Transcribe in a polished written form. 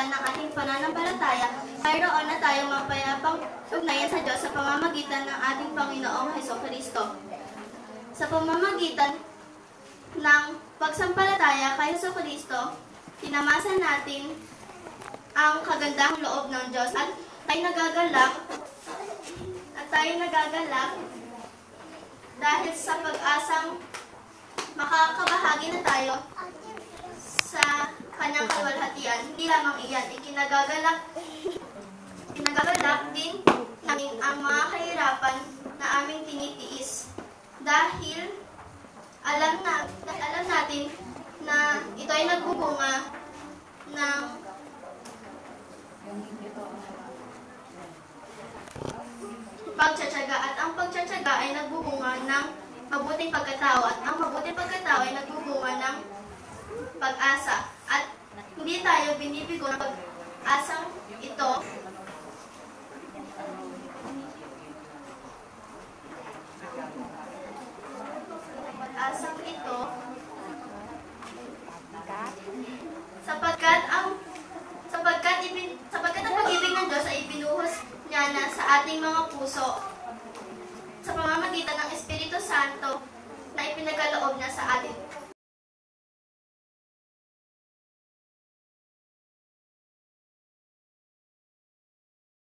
pamamagitan ng ating pananampalataya, mayroon na tayong mapayapang ugnayan sa Diyos sa pamamagitan ng ating Panginoong Hesukristo. Sa pamamagitan ng pagsampalataya kay Hesukristo, tinamasan natin ang kagandahang loob ng Diyos at tayo nagagalak dahil sa pag-asang makakabahagi na tayo sa kanyang kaluwalhatian. Hindi lamang iyan, ikinagagalak din namin ang mga kahirapan na aming tinitiis. Dahil alam natin na ito ay nagbubunga ng pagtsatsaga, at ang pagtsatsaga ay nagbubunga ng mabuting pagkatao, at ang mabuting pagkatao ay nagbubunga ng pag-asa. At hindi tayo binibigo ng pag-asang ito sapagkat ang pag-ibig ng Diyos ay ibinuhos niya na sa ating mga puso sa pamamagitan ng Espiritu Santo na ipinagaloob niya sa atin.